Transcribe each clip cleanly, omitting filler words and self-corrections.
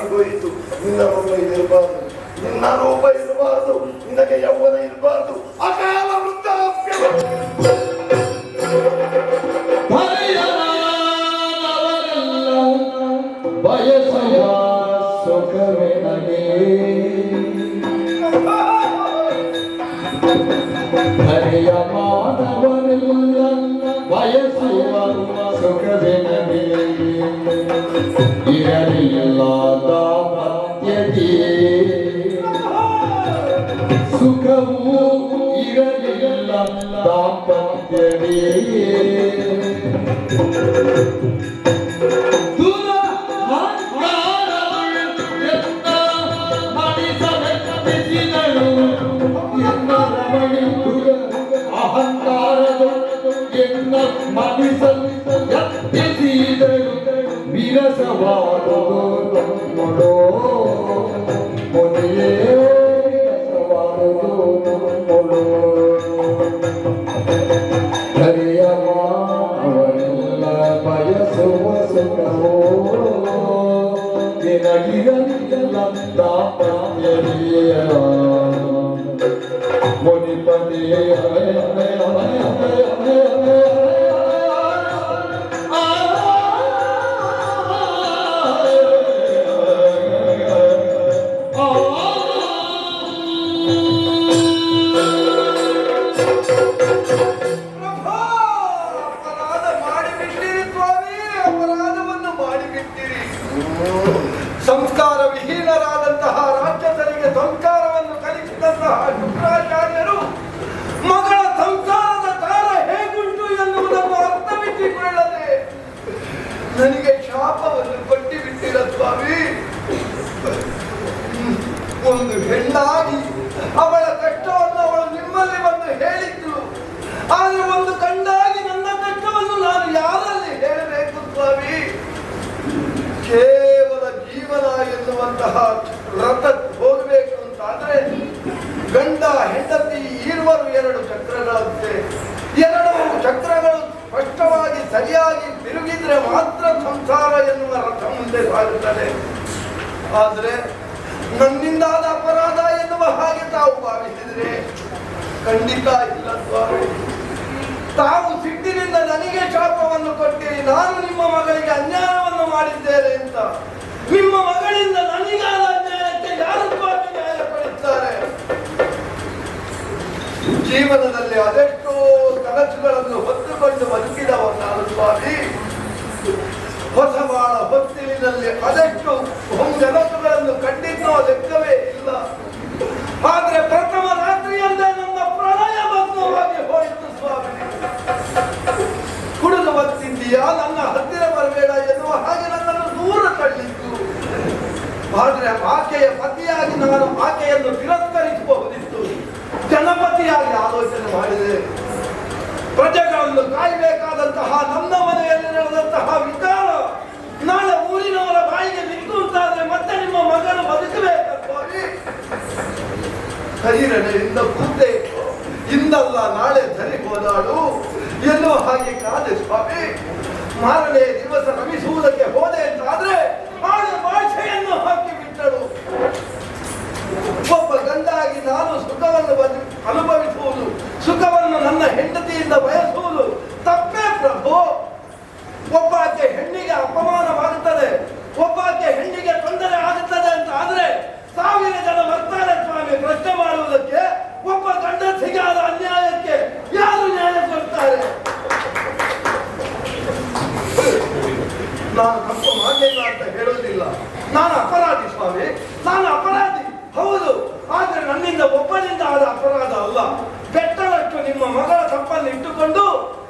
ಆಗೋಯಿತು. ನಿನ್ನ ರೂಪ ಇರಬಾರ್ದು, ನಿನ್ನ ರೂಪ ಇರಬಾರ್ದು, ನಿನಗೆ ಯೌವನ ಇರಬಾರ್ದು, ಅಕಾಲ ವೃದ್ಧಾಪ್ಯ. ಬಯಸುವ ಸುಖವೇ ನಗೆ ಹರಿಯ ಮಾನವರೆಲ್ಲ ಬಯಸುವ ಸುಖವೇ ನಗೆ ಇರಲಿಲ್ಲ ದಾಂಪತ್ಯದಿ ಸುಖವೂ ಇರಲಿಲ್ಲ ದಾಂಪತ್ಯದಿ ವಿರಸವಾದುದು ನೋಡೋ ಮೊದಲೇ ವಿರಸವಾದುದು ನೋಡೋ ಹರಿಯ ಮಾನವರೆಲ್ಲ ಬಯಸುವ ಸುಖವೋ ನಿನಗಿರಲಿಲ್ಲ ದಾಂಪತ್ಯದಿಯ ಮುನಿಪತಿಯ ಸಂಸ್ಕಾರ ವಿಹೀನರಾದಂತಹ ರಾಕ್ಷಸರಿಗೆ ಸಂಸ್ಕಾರವನ್ನು ಕಲಿಸಿದಂತಹ ಶುಕ್ರಾಚಾರ್ಯರು ಮಗಳ ಸಂಸಾರದ ತಾರ ಹೇಗುಂಟು ಎನ್ನುವುದನ್ನು ಅರ್ಥವಿಟ್ಟುಕೊಳ್ಳದೆ ನನಗೆ ಶಾಪವನ್ನು ಕೊಟ್ಟು ಬಿಟ್ಟಿರ ಸ್ವಾಮಿ. ಒಂದು ಹೆಣ್ಣಾಗಿ ಅವಳ ಕಷ್ಟವನ್ನು ಅವಳು ನಿಮ್ಮಲ್ಲಿ ಬಂದು ಹೇಳಿದ್ದು, ಆದರೆ ಒಂದು ಗಂಡಾಗಿ ನನ್ನ ಕಷ್ಟವನ್ನು ನಾನು ಯಾರಲ್ಲಿ ಹೇಳಬೇಕು ಸ್ವಾಮಿ? ಕೇವಲ ಜೀವನ ಎನ್ನುವಂತಹ ರಥ ಹೋಗಬೇಕು ಅಂತಾದ್ರೆ ಗಂಡ ಹೆಂಡತಿ ಇರುವರು ಎರಡು ಚಕ್ರಗಳಂತೆ. ಎರಡು ಚಕ್ರಗಳು ಸ್ಪಷ್ಟವಾಗಿ ಸರಿಯಾಗಿ ತಿರುಗಿದ್ರೆ ಮಾತ್ರ ಸಂಸಾರ ಎನ್ನುವ ರಥ ಮುಂದೆ ಸಾಗುತ್ತದೆ. ಆದರೆ ನನ್ನಿಂದಾದ ಅಪರಾಧ ಎನ್ನುವ ಹಾಗೆ ತಾವು ಭಾವಿಸಿದ್ರೆ ಖಂಡಿತ ಇಲ್ಲ ಸ್ವಾಮಿ. ತಾವು ಸಿಟ್ಟಿನಿಂದ ನನಗೆ ಶಾಪವನ್ನು ಕೊಟ್ಟಿರಿ, ನಾನು ನಿಮ್ಮ ಮಗಳಿಗೆ ಅನ್ಯಾಯವನ್ನು ಮಾಡಿದ್ದೇನೆ ಅಂತ. ನಿಮ್ಮ ಮಗಳಿಂದ ನನಗಾದ ಅನ್ಯಾಯಕ್ಕೆ ಯಾರು ಸ್ವಾಮಿ ನ್ಯಾಯ ಪಡೆಯುತ್ತಾರೆ? ಜೀವನದಲ್ಲಿ ಅದೆಷ್ಟೋ ಕನಸುಗಳನ್ನು ಹೊತ್ತುಕೊಂಡು ಬದುಕಿದವ ನಾನು ಸ್ವಾಮಿ. ಹೊಸ ಬಾಳ ಹೊತ್ತಿಲಿನಲ್ಲಿ ಅದೆಷ್ಟು ಜನಸುಗಳನ್ನು ಕಂಡಿದ್ದೋ ಲೆಕ್ಕವೇ ಇಲ್ಲ. ಆದ್ರೆ ಪ್ರಥಮ ರಾತ್ರಿಯಲ್ಲೇ ನನ್ನ ಪ್ರಳಯ ಭಗ್ನವಾಗಿ ಹೋಯಿತು ಸ್ವಾಮಿ. ಕುಡಿದು ಬರ್ತಿದ್ದೀಯಾ, ನನ್ನ ಹತ್ತಿರ ಬರಬೇಡ ಎನ್ನುವ ಹಾಗೆ ನನ್ನನ್ನು ದೂರ ತಳ್ಳಿತ್ತು. ಆದ್ರೆ ಆಕೆಯ ಪತಿಯಾಗಿ ನಾನು ಆಕೆಯನ್ನು ತಿರಸ್ಕರಿಸಬಹುದಿತ್ತು. ಜನಪತಿಯಾಗಿ ಆಲೋಚನೆ ಮಾಡಿದೆ. ಪ್ರಜೆಗಳನ್ನು ಕಾಯಬೇಕಾದಂತಹ ನನ್ನ ಮನೆಯಲ್ಲಿ ನಡೆದಂತಹ ವಿಚಾರ ನಾಳೆ ಊರಿನವರ ಬಾಯಿಗೆ ನಿಂತು ಅಂತಾದ್ರೆ ಮತ್ತೆ ನಿಮ್ಮ ಮಗನು ಬದುಕಬೇಕಾಗಿ ಕೈರಣೆಯಿಂದ ಕೂತೆ ಇಂದಲ್ಲ ನಾಳೆ ಸರಿ ಹೋದಾಳು ಎನ್ನುವ ಹಾಗೆ ಕಾದೆ ಸ್ವಾಮಿ. ಮಾರನೇ ದಿವಸ ರಮಿಸುವುದಕ್ಕೆ ಹೋದೆ ಅಂತಾದ್ರೆ ಆಳೆ ಭಾಷೆಯನ್ನು ಹಾಕಿ ಬಿಟ್ಟಳು. ಒಬ್ಬ ಗಂಡಾಗಿ ನಾನು ಸುಖವನ್ನು ಅನುಭವಿಸುವುದು, ಸುಖವನ್ನು ನನ್ನ ಹೆಂಡತಿಯಿಂದ ಬಯಸುವುದು ತಪ್ಪೇ ಪ್ರಭು. ಒಬ್ಬಾಕೆ ಹೆಣ್ಣಿಗೆ ಅಪಮಾನವಾಗುತ್ತದೆ, ಒಬ್ಬಾಕೆ ಹೆಣ್ಣಿಗೆ ತೊಂದರೆ ಆಗುತ್ತದೆ ಅಂತ ಆದ್ರೆ 1000 ಜನ ಬರ್ತಾರೆ ಸ್ವಾಮಿ ಪ್ರಶ್ನೆ ಮಾಡುವುದಕ್ಕೆ. ಒಬ್ಬ ಗಂಡಸಿಗೆ ಆದ ಅನ್ಯಾಯಕ್ಕೆ ಯಾರು ನ್ಯಾಯ ಕೊಡ್ತಾರೆ? ನಾನು ತಪ್ಪು ಮಾಡಲಿಲ್ಲ ಅಂತ ಹೇಳುವುದಿಲ್ಲ. ನಾನು ಅಪರಾಧಿ ಸ್ವಾಮಿ, ನಾನು ಅಪರಾಧಿ ಹೌದು. ಆದ್ರೆ ನನ್ನಿಂದ ಒಬ್ಬನಿಂದ ಆದ ಅಪರಾಧ ಅಲ್ಲ. ಬೆಟ್ಟದಷ್ಟು ನಿಮ್ಮ ಮಗಳ ತಪ್ಪನ್ನು ಇಟ್ಟುಕೊಂಡು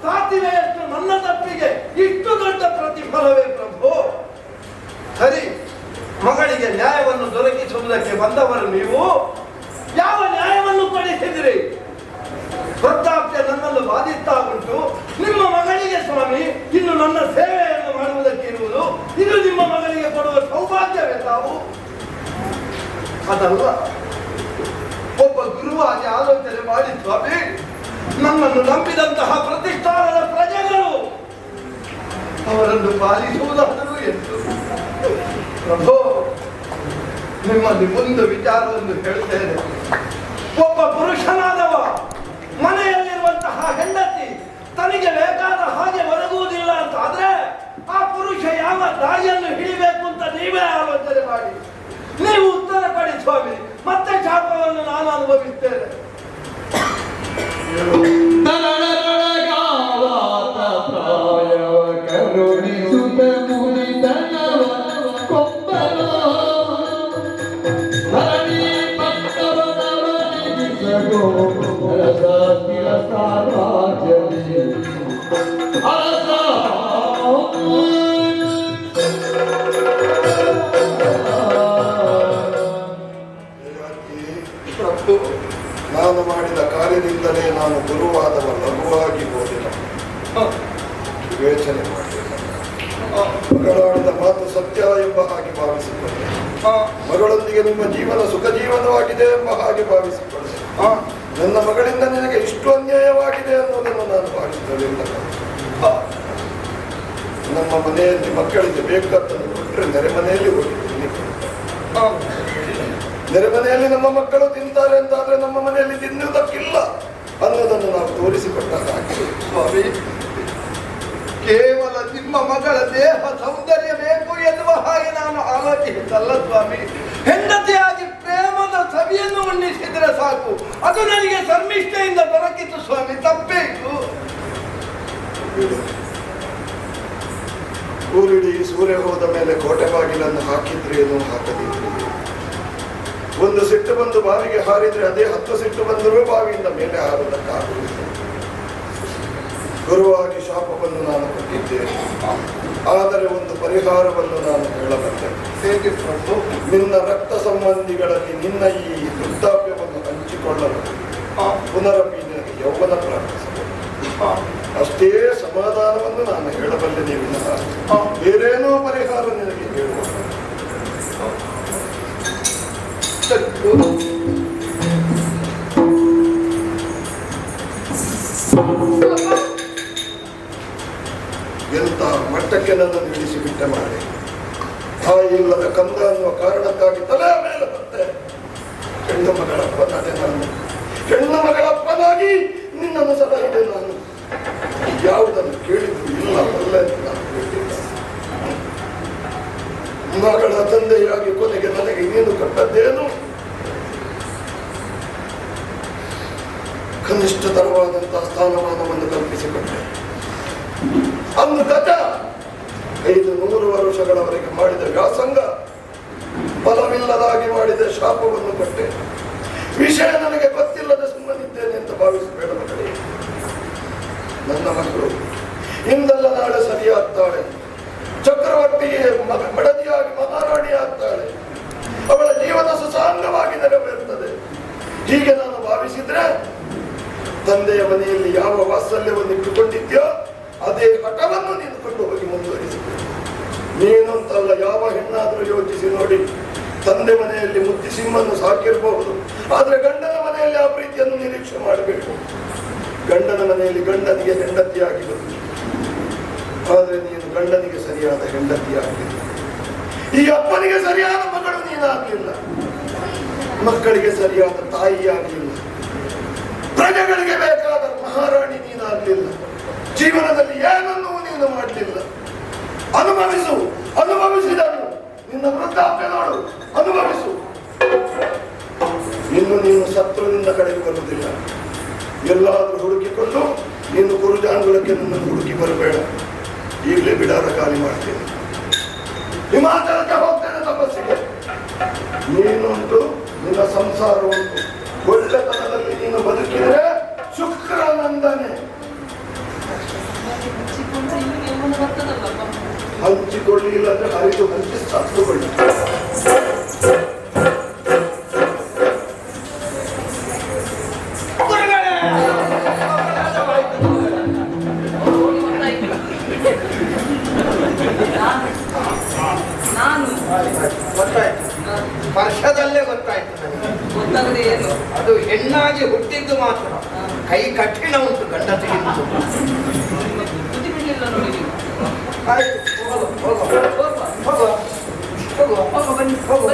ಸಾಧ್ಯವಷ್ಟು ನನ್ನ ತಪ್ಪಿಗೆ ಇಷ್ಟು ದೊಡ್ಡ ಪ್ರತಿಫಲವೇ ಪ್ರಭು. ಸರಿ, ಮಗಳಿಗೆ ನ್ಯಾಯವನ್ನು ದೊರಕಿಸುವುದಕ್ಕೆ ಬಂದವರು ನೀವು ಯಾವ ನ್ಯಾಯವನ್ನು ಕೊಡಿಸಿದಿರಿ? ವೃದ್ಧಾಪ್ಯ ನನ್ನನ್ನು ಬಾಧಿಸ್ತಾ ಉಂಟು. ನಿಮ್ಮ ಮಗಳಿಗೆ ಸ್ವಾಮಿ ಇನ್ನು ನನ್ನ ಸೇವೆಯನ್ನು ಮಾಡುವುದಕ್ಕೆ ಇರುವುದು, ಇದು ನಿಮ್ಮ ಮಗಳಿಗೆ ಕೊಡುವ ಸೌಭಾಗ್ಯವೇ ತಾವು? ಅದಲ್ಲ, ಒಬ್ಬ ಗುರುವಾಗಿ ಆಲೋಚನೆ ಮಾಡಿ ಸ್ವಾಮಿ, ನನ್ನನ್ನು ನಂಬಿದಂತಹ ಪ್ರತಿಷ್ಠಾನದ ಪ್ರಜೆಗಳು ಅವರನ್ನು ಪಾಲಿಸುವುದಾದರೂ ಎಂದು ಪ್ರಭು ನಿಮ್ಮಲ್ಲಿ ಒಂದು ವಿಚಾರವನ್ನು ಹೇಳ್ತೇನೆ. ಒಬ್ಬ ಪುರುಷನಾದವ ಮನೆಯಲ್ಲಿರುವಂತಹ ಹೆಂಡತಿ ತನಗೆ ಬೇಕಾದ ಹಾಗೆ ಒದಗುವುದಿಲ್ಲ ಅಂತ ಆದ್ರೆ ಆ ಪುರುಷ ಯಾವ ದಾರಿಯನ್ನು ಹಿಡಿಬೇಕು ಅಂತ ನೀವೇ ಆಲೋಚನೆ ಮಾಡಿ ನೀವು ಉತ್ತರ ಕೊಡಿ ಸ್ವಾಮಿ. ಮತ್ತೆ ಶಾಪವನ್ನು ನಾನು ಅನುಭವಿಸ್ತೇನೆ. ಕರುಣಿಸುತ್ತ ಮುನಿತನವ ಕೊಂಬಲೋ ಧರಣಿ ಪಟ್ಟವನವನಿಗಿಸಗೋ ಅರಸ ತಿರಸಾರಾಜಲಿ ಅರಸ ನಾನು ಮಾಡಿದ ಕಾರ್ಯದಿಂದಲೇ ನಾನು ಗುರುವಾದವ ಲಘುವಾಗಿ ಹೋದಿಲ್ಲ, ವಿವೇಚನೆ ಮಾಡಲಿಲ್ಲ. ಮಗಳಾಡಿದ ಮಾತು ಸತ್ಯ ಎಂಬ ಹಾಗೆ ಭಾವಿಸಿಕೊಂಡೆ. ಮಗಳೊಂದಿಗೆ ನಿಮ್ಮ ಜೀವನ ಸುಖ ಜೀವನವಾಗಿದೆ ಎಂಬ ಹಾಗೆ ಭಾವಿಸಿಕೊಂಡೆ. ನನ್ನ ಮಗಳಿಂದ ನಿನಗೆ ಇಷ್ಟು ಅನ್ಯಾಯವಾಗಿದೆ ಅನ್ನೋದನ್ನು ನಾನು ಭಾವಿಸಲಿಲ್ಲ. ನಮ್ಮ ಮನೆಯಲ್ಲಿ ಮಕ್ಕಳಿಗೆ ಬೇಕಾದ್ದನ್ನು ಕೊಟ್ಟರೆ ನೆರೆ ಮನೆಯಲ್ಲಿ ಹೋಗಿದ್ದೀನಿ. ನೆರೆ ಮನೆಯಲ್ಲಿ ನಮ್ಮ ಮಕ್ಕಳು ತಿಂತಾರೆ ಅಂತಾದ್ರೆ ನಮ್ಮ ಮನೆಯಲ್ಲಿ ತಿನ್ನುವುದಕ್ಕಿಲ್ಲ ಅನ್ನೋದನ್ನು ನಾವು ತೋರಿಸಿಕೊಟ್ಟಾಗ ಸ್ವಾಮಿ, ಕೇವಲ ನಿಮ್ಮ ಮಗಳ ದೇಹ ಸೌಂದರ್ಯ ಬೇಕು ಎನ್ನುವ ಹಾಗೆ ನಾನು ಆಲೋಚಿಸಿದ್ದಲ್ಲ ಸ್ವಾಮಿ. ಹೆಂಡತಿಯಾಗಿ ಪ್ರೇಮದ ಸವಿಯನ್ನು ಉಣ್ಣಿಸಿದ್ರೆ ಸಾಕು, ಅದು ನನಗೆ ಶರ್ಮಿಷ್ಠೆಯಿಂದ ದೊರಕಿತು ಸ್ವಾಮಿ. ತಪ್ಪೇಕು. ಊರಿಡಿ ಸೂರ್ಯ ಹೋದ ಮೇಲೆ ಕೋಟೆ ಬಾಗಿಲನ್ನು ಹಾಕಿದ್ರೇನು ಹಾಕದಿದ್ರು, ಒಂದು ಸಿಟ್ಟು ಬಂದು ಬಾವಿಗೆ ಹಾರಿದ್ರೆ ಅದೇ 10 ಸಿಟ್ಟು ಬಂದರೂ ಬಾವಿಯಿಂದ ಮೇಲೆ ಹಾರುವುದಕ್ಕಾಗುವುದಿಲ್ಲ. ಗುರುವಾಗಿ ಶಾಪವನ್ನು ನಾನು ಕೊಟ್ಟಿದ್ದೇನೆ, ಆದರೆ ಒಂದು ಪರಿಹಾರವನ್ನು ನಾನು ಹೇಳಬಲ್ಲೆ. ಹೇಗೆ ಪ್ರಭು? ನಿನ್ನ ರಕ್ತ ಸಂಬಂಧಿಗಳಲ್ಲಿ ನಿನ್ನ ಈ ವೃದ್ಧಾಪ್ಯವನ್ನು ಹಂಚಿಕೊಳ್ಳಲು ಪುನರಪಿ ನಿನಗೆ ಯೌವನ ಪ್ರಾರಂಭಿಸಬಹುದು. ಅಷ್ಟೇ ಸಮಾಧಾನವನ್ನು ನಾನು ಹೇಳಬಲ್ಲೆ. ನೀವು ಬೇರೇನೋ ಪರಿಹಾರ ನಿನಗೆ ಹೇಳುವ ಎಂತ ಮಟ್ಟಕ್ಕೆ ನನ್ನನ್ನು ಇಳಿಸಿಬಿಟ್ಟೆ ಮಾಡಿ. ತಾಯಿ ಇಲ್ಲದ ಕಂದ ಅನ್ನುವ ಕಾರಣಕ್ಕಾಗಿ ತಲೆ ಮೇಲೆ ಬಂದೆ. ಹೆಣ್ಣು ಮಗಳಪ್ಪನಾದೆ ನಾನು. ಹೆಣ್ಣು ಮಗಳಪ್ಪನಾಗಿ ನಿನ್ನನ್ನು ಸಲಹಿದೆ ನಾನು. ಯಾವುದನ್ನು ಕೇಳಿದ್ರು ಇಲ್ಲ ಬಲ್ಲೆ ಅಂತ ನಾನು ಕೇಳಿಲ್ಲ. ಮಗಳ ತಂದೆಯಾಗಿ ಕೊನೆಗೆ ನನಗೆ ನೀನು ಕಟ್ಟದ್ದೇನು? ಕನಿಷ್ಠತರವಾದಂತಹ ಸ್ಥಾನಮಾನವನ್ನು ಕಲ್ಪಿಸಿಕೊಂಡೆ. ಅಂದು ಗತ 500 ವರ್ಷಗಳವರೆಗೆ ಮಾಡಿದ ವ್ಯಾಸಂಗ ಫಲವಿಲ್ಲದಾಗಿ ಮಾಡಿದ ಶಾಪವನ್ನು ಕೊಟ್ಟೆ. ವಿಷಯ ನನಗೆ ಗೊತ್ತಿಲ್ಲದೆ ಸುಮ್ಮನಿದ್ದೇನೆ ಅಂತ ಭಾವಿಸಬೇಡ ಮಗಳೇ. ನನ್ನ ಮಕ್ಕಳು ಇಂದಲ್ಲ ನಾಳೆ ಸರಿಯಾಗ್ತಾಳೆ. ಚಕ್ರವರ್ತಿಗೆ ಮಡದಿಯಾಗಿ ಮಹಾರಾಣಿ ಆಗ್ತಾಳೆ. ಅವಳ ಜೀವನ ಸುಸಾಂಗವಾಗಿ ನೆರವೇರುತ್ತದೆ. ಹೀಗೆ ನಾನು ಭಾವಿಸಿದ್ರೆ ತಂದೆಯ ಮನೆಯಲ್ಲಿ ಯಾವ ವಾತ್ಸಲ್ಯವನ್ನು ಇಟ್ಟುಕೊಂಡಿದ್ಯೋ ಅದೇ ಹಠವನ್ನು ನೀನು ಕೊಂಡು ಹೋಗಿ ಮುಂದುವರಿಸಿದೆ. ನೀನಂತಲ್ಲ, ಯಾವ ಹೆಣ್ಣಾದರೂ ಯೋಚಿಸಿ ನೋಡಿ. ತಂದೆ ಮನೆಯಲ್ಲಿ ಮುದ್ದಿ ಸಿಂಹನ್ನು ಸಾಕಿರಬಹುದು, ಆದ್ರೆ ಗಂಡನ ಮನೆಯಲ್ಲಿ ಆ ಪ್ರೀತಿಯನ್ನು ನಿರೀಕ್ಷೆ ಮಾಡಬೇಕು. ಗಂಡನ ಮನೆಯಲ್ಲಿ ಗಂಡನಿಗೆ ಹೆಂಡತಿಯಾಗಿ ಬಂದು, ಆದ್ರೆ ನೀನು ಗಂಡನಿಗೆ ಸರಿಯಾದ ಹೆಂಡತಿಯಾಗಲಿಲ್ಲ. ಈ ಅಪ್ಪನಿಗೆ ಸರಿಯಾದ ಮಗಳು ನೀನಾಗಲಿಲ್ಲ, ಮಕ್ಕಳಿಗೆ ಸರಿಯಾದ ತಾಯಿಯಾಗಲಿಲ್ಲ, ಪ್ರಜೆಗಳಿಗೆ ಬೇಕಾದ ಮಹಾರಾಣಿ ನೀನಾಗಲಿಲ್ಲ. ಜೀವನದಲ್ಲಿ ಏನನ್ನೂ ನೀನು ಮಾಡಲಿಲ್ಲ. ಅನುಭವಿಸು, ಅನುಭವಿಸಿದನು. ನಿನ್ನ ವೃದ್ಧಾಪ್ಯ ನೋಡು, ಅನುಭವಿಸು. ಇನ್ನು ನೀನು ಶತ್ರುವಿನಿಂದ ಕಡೆಗೆ ಬರುವುದಿಲ್ಲ. ಎಲ್ಲಾದ್ರೂ ಹುಡುಕಿಕೊಂಡು ನೀನು ಕುರುಜಾಂಗುಳಕ್ಕೆ ನನ್ನನ್ನು ಹುಡುಕಿ ಬರಬೇಡ. ಈಗಲೇ ಬಿಡಾರ ಖಾಲಿ ಮಾಡ್ತೇನೆ. ಹಿಮಾಚಲಕ್ಕೆ ಹೋಗ್ತೇನೆ ತಪಸ್ಸಿಗೆ. ನೀನುಂಟು, ನಿನ್ನ ಸಂಸಾರ ಉಂಟು. ಒಳ್ಳೆತನದಲ್ಲಿ ನೀನು ಬದುಕಿದರೆ ಶುಕ್ರಾನಂದನೆ. ಹಂಚಿಕೊಳ್ಳಿ, ಇಲ್ಲಂದ್ರೆ ಹರಿದು ಹಂಚಿ ಸತ್ತುಕೊಳ್ಳಿ. ವರ್ಷದಲ್ಲೇ ಗೊತ್ತಾಯ್ತು ನನಗೆ. ಅದು ಹೆಣ್ಣಾಗಿ ಹುಟ್ಟಿದ್ದು ಮಾತ್ರ. ಕೈ ಕಠಿಣ ಉಂಟು ಗಂಡತಿಗಿಂತ. ಆಯ್ತು, ಹೋಗುವ, ಹೋಗುವ, ಹೋಗುವ, ಹೋಗುವ, ಹೋಗುವ, ಬನ್ನಿ, ಹೋಗುವ.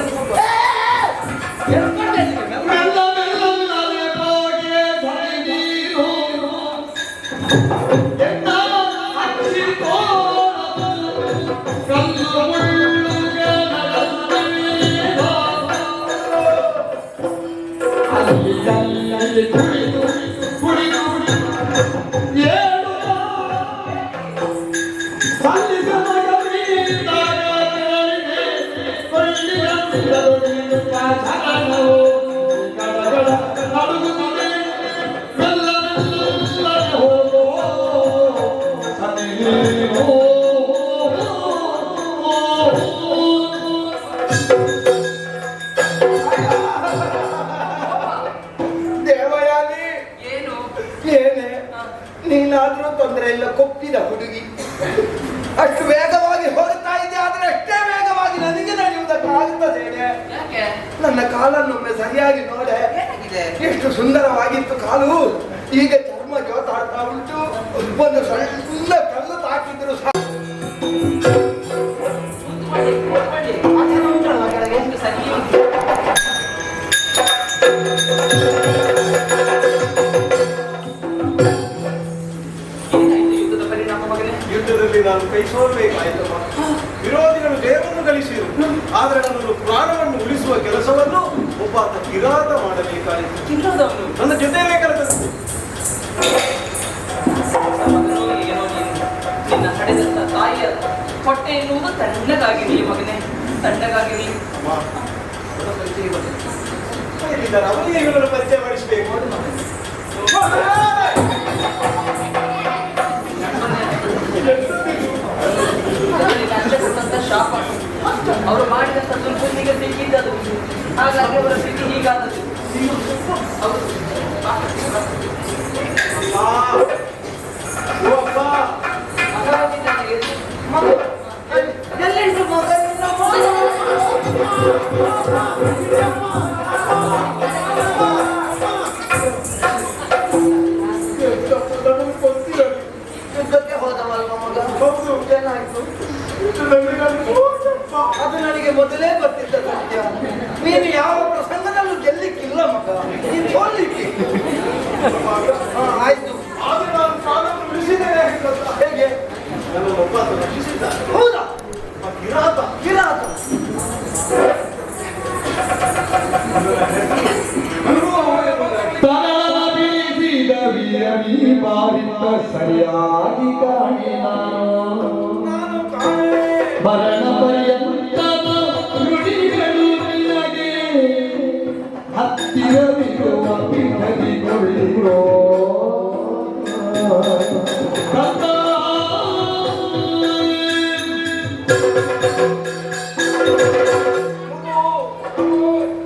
ಕೈಯಲ್ಲಿ ಕುಡಿದು ಕುಡಿದು ಏಳು ದೇವಯಾನಿ ಏನು ಏನೇ ನೀನಾದ್ರೂ ತೊಂದರೆ ಇಲ್ಲ, ಕೊಪ್ಪಿದ ಹುಡುಗಿ ಅಷ್ಟು ವೇಗವಾಗಿ ಹೋಗ್ತಾ ಇದೆ, ಆದ್ರೆ ಅಷ್ಟೇ ವೇಗವಾಗಿ ನನಗೆ ನಡೆಯುವುದಕ್ಕಾಗುತ್ತದೇನೆ? ಯಾಕೆ ನನ್ನ ಕಾಲನ್ನೊಮ್ಮೆ ಸರಿಯಾಗಿ ನೋಡೆ, ಏನಾಗಿದೆ? ಎಷ್ಟು ಸುಂದರವಾಗಿತ್ತು ಕಾಲು, ಈಗ ಚರ್ಮ ಜೋತಾಡ್ತಾ ಉಂಟು. ಒಂದು ಸಣ್ಣ ಕಲ್ಲು ತಾಕಿದ್ರು ಕೂತ್ಕೊಳ್ಳಿ. ಆ ಥರ ಉಂಟಲ್ಲ ಕೆಳಗೆ, ಎಷ್ಟು ಸರಿ ಉಂಟು. ಏನಾಯ್ತು ಯುದ್ಧದ ಪರಿಣಾಮ ಮಗನೇ? ಯುದ್ಧದಲ್ಲಿ ನಾನು ಕೈ ಸೋಲ್ಬೇಕಾಯ್ತಮ್ಮ. ವಿರೋಧಿಗಳು ದೇವರನ್ನು ಗಳಿಸಿದರು, ಆದರೆ ನನ್ನನ್ನು ಪ್ರಾಣವನ್ನು ಉಳಿಸುವ ಕೆಲಸವನ್ನು ಒಬ್ಬ ಕಿರಾತ ಮಾಡಬೇಕಾಯಿತು. ಚಿನ್ನದವನು ನನ್ನ ಜೊತೆಯೇ ಕೆಲಸ. ಮಗನೋ ಏನೋ ನೀನು ನಿನ್ನ ಹಡೆದಂತ ತಾಯಿಯ ಹೊಟ್ಟೆ ಎನ್ನುವುದು ತಣ್ಣಗಾಗಿರಲಿ ಮಗನೇ, ತಣ್ಣಗಾಗಿರಲಿ. ಅವನಿಗೆ ಇವರನ್ನು ಪರಿಚಯ ಮಾಡಿಸಬೇಕು. ಶಾಪ ಅವರು ಮಾಡಿದಂತ ದುರ್ಬುದ್ಧಿಗೆ ಸಿಕ್ಕಿದ್ದದು, ಹಾಗಾಗಿ ಅವರ ಸ್ಥಿತಿ ಹೀಗಾದದ್ದು. ಹೌದು. ಮಗ ಹೋಗಿದ್ದಾನೆ. ಮಗು ಎಲ್ಲೆಂಟು ಮಗ ನಿನ್ನ ಯುದ್ಧಕ್ಕೆ ಹೋದವಲ್ವ ಮಗ? ಏನಾಯ್ತು? ಅದು ನನಗೆ ಮೊದಲೇ ಗೊತ್ತಿದ್ದ ಸತ್ಯ. ನೀನು ಯಾವ ಪ್ರಸಂಗದಲ್ಲೂ ಗೆಲ್ಲಿಕ್ಕಿಲ್ಲ ಮಗ, ನೀನು ಸೋಲಿಕ್ಕೆ. ಆಯ್ತು, ಆದರೆ ನಾನು ಪ್ರಾಣವನ್ನು ಉಳಿಸಿದ್ದೇನೆ. ಹೇಗೆ? ನನ್ನನ್ನು ಒಬ್ಬ ರಕ್ಷಿಸಿದ್ದಾನೆ. ಹೌದಾ? ಕಿರಾತ ಕಿರಾತ ತನನ ಬೀಸಿದ ವಿಯನಿ ಬಾರಿತ ಸರಿಯಾಗಿ ಕಾಣಿ ನಾನು ಮರಣ ಪರ್ಯಂತದ ನುಡಿಗಳು ನಿನಗೆ ಹತ್ತಿರವಿರುವ ಪಿಠದಿಗೊಳಿರೋ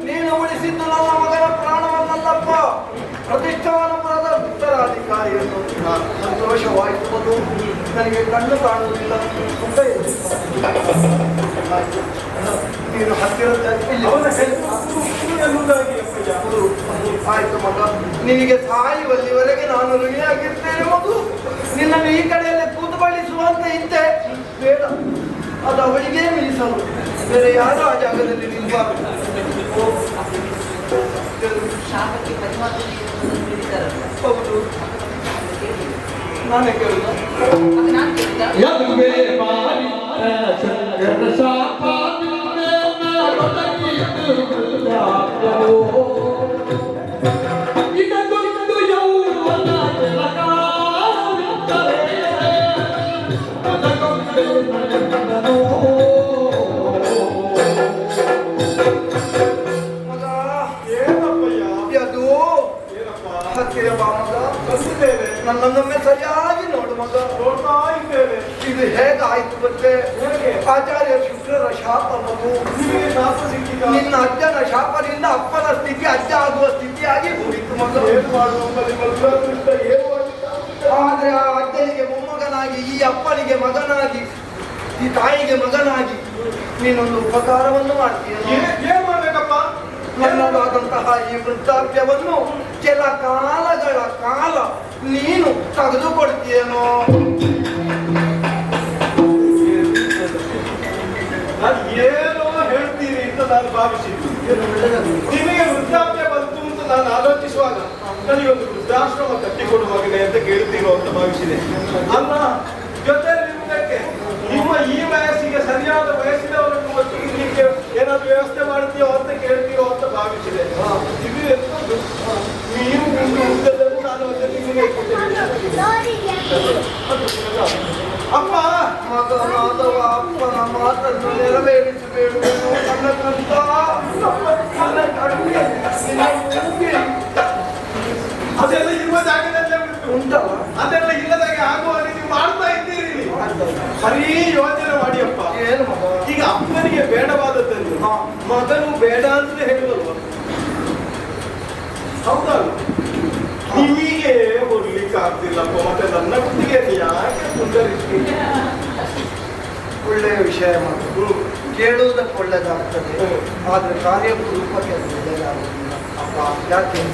ನೀನು ಉಳಿಸಿದ್ದು ನನ್ನ ಮಗನ ಪ್ರಾಣವನ್ನಲ್ಲಪ್ಪ, ಪ್ರತಿಷ್ಠಾನಪುರದ ಉತ್ತರಾಧಿಕಾರಿಯನ್ನು. ಸಂತೋಷವಾಯಿತು ಮಗು, ನನಗೆ ಕಣ್ಣು ಕಾಣುವುದಿಲ್ಲ, ಮುಖ ಆಯ್ತು. ನೀನು ಹತ್ತಿರದ ಅವನ ಹೆಸರು ಎನ್ನುವುದಾಗಿ ಅಪ್ಪಯ್ಯ. ಆಯ್ತು ಮಗ, ನಿನಗೆ ಸಾಯುವಲ್ಲಿವರೆಗೆ ನಾನು ಋಣಿಯಾಗಿರ್ತೇನೆ ಮಗು. ನಿನ್ನನ್ನು ಈ ಕಡೆಯಲ್ಲಿ ಕೂತುಕೊಳ್ಳಿಸುವಂತೆ ಇದ್ದೆ, ಬೇಡ, ಅದು ಅವಳಿಗೇ ಮೀಸಲು, ಬೇರೆ ಯಾರು ಆ ಜಾಗದಲ್ಲಿ ನಿಲ್ಬಾರ್ದು. ಶಾಪಕ್ಕೆ ಪರಿಮಾತ್ರ ಹೌದು, ನಾನೇ ಕೇಳುದ? ನಾನು ಕೇಳಿದ ಯದುವೆ ಬಾರಿ ಚಂದ್ರ ಶಾಪಾದಿನ್ನೇ ನಾಡೊಡಗಿದ್ದು ಯಾರೋ ಇದೊಂದು ಯೌವನ ಜಲಕಾವಿತ್ತರೆ ಅದಕ್ಕೊಂದು ನಡೆದನೋ ಮಗ, ಏನಪ್ಪಯ್ಯ? ಅದು ಏನಪ್ಪ? ಹತ್ತಿರ ಬಾ ಮಗ, ಬಂದಿದ್ದೇವೆ, ನನ್ನೊಮ್ಮೆ ಸರಿಯಾಗಿ ನೋಡು ಮಗ. ನೋಡ್ತಾ ಇದ್ದೇವೆ. ಇದು ಹೇಗಾಯ್ತು ಗೊತ್ತೇ? ಹೇಗೆ? ಆಚಾರ್ಯ ಶುಕ್ರರ ಶಾಪ ಮಗು. ನಿಮಗೆ ಶಾಪ ಸಿಕ್ಕಿದ? ನಿನ್ನ ಅಜ್ಜನ ಶಾಪದಿಂದ ಅಪ್ಪನ ಸ್ಥಿತಿ ಅಜ್ಜ ಆಗುವ ಸ್ಥಿತಿಯಾಗಿ ಹೋಗಿತ್ತು ಮಗ. ಏನು ಮಾಡುವ ನಿಮ್ಮ ದುರದೃಷ್ಟ, ಏನು ಮಾಡಲಿಕ್ಕೆ? ಆದ್ರೆ ಆ ಅಜ್ಜನಿಗೆ ಮೊಮ್ಮಗನಾಗಿ, ಈ ಅಪ್ಪನಿಗೆ ಮಗನಾಗಿ, ಈ ತಾಯಿಗೆ ಮಗನಾಗಿ ನೀನೊಂದು ಉಪಕಾರವನ್ನು ಮಾಡ್ತೀಯ. ಏನ್ ಮಾಡ್ಬೇಕಪ್ಪ? ನನ್ನದಾದಂತಹ ಈ ವೃದ್ಧಾಪ್ಯವನ್ನು ಕೆಲ ಕಾಲಗಳ ಕಾಲ ನೀನು ತೆಗೆದುಕೊಡ್ತೀಯೇನೋ? ನಾನು ಏನೋ ಹೇಳ್ತೀರಿ ಅಂತ ನಾನು ಭಾವಿಸಿದ್ದು. ನಿಮಗೆ ವೃದ್ಧಾಪ್ಯ ಬಂತು ಅಂತ ನಾನು ಆಲೋಚಿಸುವಾಗ ನನಗೊಂದು ವೃದ್ಧಾಶ್ರಮ ಕಟ್ಟಿಕೊಡುವಾಗಿದೆ ಅಂತ ಕೇಳ್ತೀರೋ ಅಂತ ಭಾವಿಸಿದೆ. ಅಲ್ಲ, ಜೊತೆ ನಿಮ್ಮದಕ್ಕೆ ನಿಮ್ಮ ಈ ವಯಸ್ಸಿಗೆ ಸರಿಯಾದ ವಯಸ್ಸಿನವರನ್ನು ಒಟ್ಟಿಗೆ ಏನಾದ್ರು ವ್ಯವಸ್ಥೆ ಮಾಡ್ತೀಯೋ ಅಂತ ಕೇಳ್ತೀರೋ ಅಂತ ಭಾವಿಸಿದೆ. ಇದು ಎಂತದ್ದು? ನೀವು ಮಗನು ಬೇಡ ಅಂತ ಹೇಳುವಲ್ವ? ಹೌದಲ್ಲ? ನಿಮಗೆ ಹೊರಲಿಕ್ಕೆ ಆಗ್ತಿಲ್ಲಪ್ಪ, ಮತ್ತೆ ನನ್ನ ಕುತ್ತಿಗೆ ಯಾಕೆ ಮುಂದರಿಸಿ? ಒಳ್ಳೆಯ ವಿಷಯ ಮಾತು, ಕೇಳುವುದಕ್ಕೆ ಒಳ್ಳೆದಾಗ್ತದೆ, ಆದ್ರೆ ಕಾರ್ಯರೂಪಕ್ಕೆ ಅದು ಒಳ್ಳೆಯದಾಗುವುದಿಲ್ಲ ಅಪ್ಪ. ಯಾಕೆ?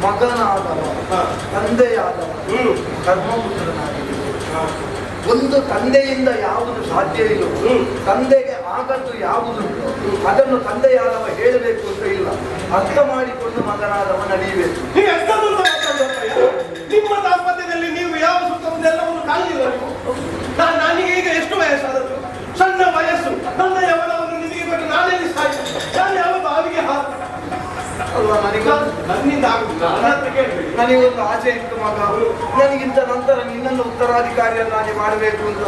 ಮಗನಾದವ ತಂದೆಯಾದವ ಕರ್ಮಪುತ್ರನಾಗಿರುವುದು. ಒಂದು ತಂದೆಯಿಂದ ಯಾವುದು ಸಾಧ್ಯ ಇಲ್ಲ, ತಂದೆಗೆ ಆಗದ್ದು ಯಾವುದುಂಟು ಅದನ್ನು ತಂದೆಯಾದವ ಹೇಳಬೇಕು ಅಂತ ಇಲ್ಲ, ಅರ್ಥ ಮಾಡಿಕೊಂಡು ಮಗನಾದವ ನಡೆಯಬೇಕು. ನೀವು ಎಷ್ಟೊಂದು ನಿಮ್ಮ ದಾಂಪತ್ಯದಲ್ಲಿ ನೀವು ಯಾವ ಸುತ್ತಮುತ್ತಲೆಲ್ಲವನ್ನು ಕಾಣಲಿಲ್ಲ ನೀವು? ನನಗೆ ಈಗ ಎಷ್ಟು ವಯಸ್ಸಾದದ್ದು? ಸಣ್ಣ ವಯಸ್ಸು. ನನ್ನ ಯವನವನ್ನು ನಿಮಗೆ ಕೊಟ್ಟು ನಾನೆಲ್ಲಿ ಸಾಯ್ತು? ನಾನು ಯಾವ ಬಾವಿಗೆ ಹಾಕ ಅಲ್ವಾ? ನನ್ನಿಂದ ಆಗುದಿಲ್ಲ. ನನ್ನ ಹತ್ರ ಕೇಳಬೇಡಿ. ನನಗೊಂದು ಆಸೆ ಇತ್ತು ಮಗ, ನನಗಿಂತ ನಂತರ ನಿನ್ನನ್ನು ಉತ್ತರಾಧಿಕಾರಿಯನ್ನಾಗಿ ಮಾಡಬೇಕು ಅಂತ.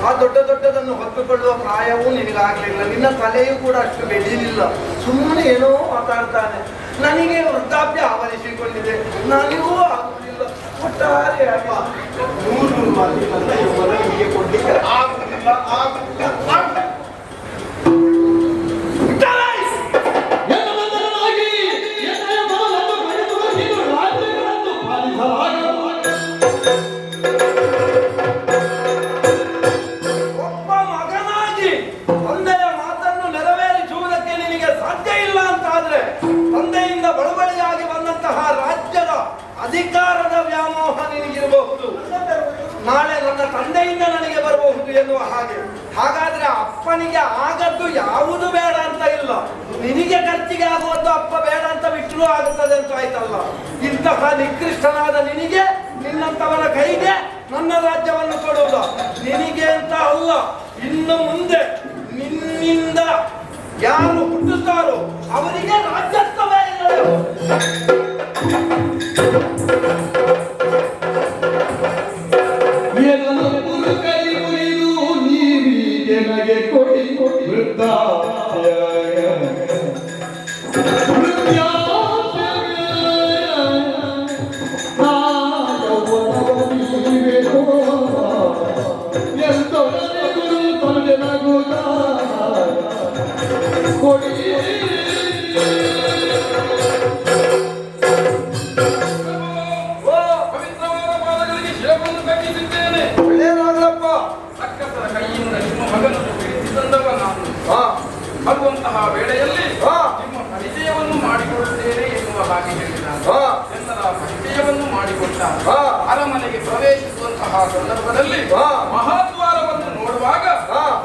ಆ ದೊಡ್ಡದನ್ನು ಹೊತ್ತುಕೊಳ್ಳುವ ಪ್ರಾಯವೂ ನಿನಗಾಗಲಿಲ್ಲ, ನಿನ್ನ ತಲೆಯೂ ಕೂಡ ಅಷ್ಟು ಬೆಳೀಲಿಲ್ಲ, ಸುಮ್ಮನೆ ಏನೋ ಮಾತಾಡ್ತಾನೆ. ನನಗೆ ವೃದ್ಧಾಪ್ಯ ಆವರಿಸಿಕೊಂಡಿದೆ, ನನಗೂ ಆಗುದಿಲ್ಲ. ಒಟ್ಟಾರೆ ಅಪ್ಪ, 100 ಮಾತಿ ನನ್ನ ಯೌವನ ನಿಮಗೆ ಕೊಡ್ಲಿಕ್ಕೆ ಆಗುದಿಲ್ಲ, ಆಗುದಿಲ್ಲ. ಎನ್ನವದನಾಗಿ ಎನ್ನಯ ಮನವನ್ನು ಕಳೆದುವ ನೀನು ರಾಜ್ಯಗಳನ್ನು ಪಾಲಿಸಲಾಗದು. ಒಬ್ಬ ಮಗನಾಗಿ ತಂದೆಯ ಮಾತನ್ನು ನೆರವೇರಿಸುವುದಕ್ಕೆ ನಿನಗೆ ಸಾಧ್ಯ ಇಲ್ಲ ಅಂತಾದ್ರೆ, ತಂದೆಯಿಂದ ಬಳುವಳಿಯಾಗಿ ಬಂದಂತಹ ರಾಜ್ಯದ ಅಧಿಕಾರದ ವ್ಯಾಮೋಹ ನಿನಗಿರಬಹುದು, ನಾಳೆ ನನ್ನ ತಂದೆಯಿಂದ ನನಗೆ ಬರಬಹುದು ಎನ್ನುವ ಹಾಗೆ. ಹಾಗಾದ್ರೆ ಅಪ್ಪನಿಗೆ ಆಗದ್ದು ಯಾವುದು ಬೇಡ ಅಂತ ಇಲ್ಲ, ನಿನಗೆ ಖರ್ಚಿಗೆ ಆಗುವುದು ಅಪ್ಪ ಬೇಡ ಅಂತ ಬಿಟ್ಟರೂ ಆಗುತ್ತದೆ ಅಂತ ಆಯ್ತಲ್ಲ. ಇಂತಹ ನಿಕೃಷ್ಟನಾದ ನಿನಗೆ, ನಿನ್ನಂತವನ ಕೈಗೆ ನನ್ನ ರಾಜ್ಯವನ್ನು ಕೊಡುವುದು ನಿನಗೆ ಅಂತ ಅಲ್ಲ, ಇನ್ನು ಮುಂದೆ ನಿನ್ನಿಂದ ಯಾರು ಹುಟ್ಟುತ್ತಾರೋ ಅವರಿಗೆ ರಾಜ್ಯತ್ವವೇ ಇಲ್ಲ. ಏನನ್ನು ಮುರುಕೈ ಮುರಿದು ನೀರಿಗೆ ನಗೆ ಕೊಡಿ ವೃದ್ಧಾಪ್ಯ ಕೊಡಿ. ಪವಿತ್ರವಾದ ಪಾದಗಳಿಗೆ ಶಿರವನ್ನು ಕಟ್ಟಿಸಿದ್ದೇನೆ. ಒಳ್ಳೆಯದಾಗಲಪ್ಪ. ಸಕ್ಕಸರ ಕೈಯಿಂದ ನಿಮ್ಮ ಮಗನನ್ನು ಬಿಡಿಸಿ ತಂದವ ನಾನು. ಬರುವಂತಹ ವೇಳೆಯಲ್ಲಿ ನಿಮ್ಮ ಪರಿಚಯವನ್ನು ಮಾಡಿಕೊಡುತ್ತೇನೆ ಎನ್ನುವ ಹಾಗೆ ಹೇಳಿದ. ಎಲ್ಲರ ಪರಿಚಯವನ್ನು ಮಾಡಿಕೊಟ್ಟ. ಅರಮನೆಗೆ ಪ್ರವೇಶಿಸುವಂತಹ ಸಂದರ್ಭದಲ್ಲಿ ಮಹಾದ್ವಾರವನ್ನು ನೋಡುವಾಗ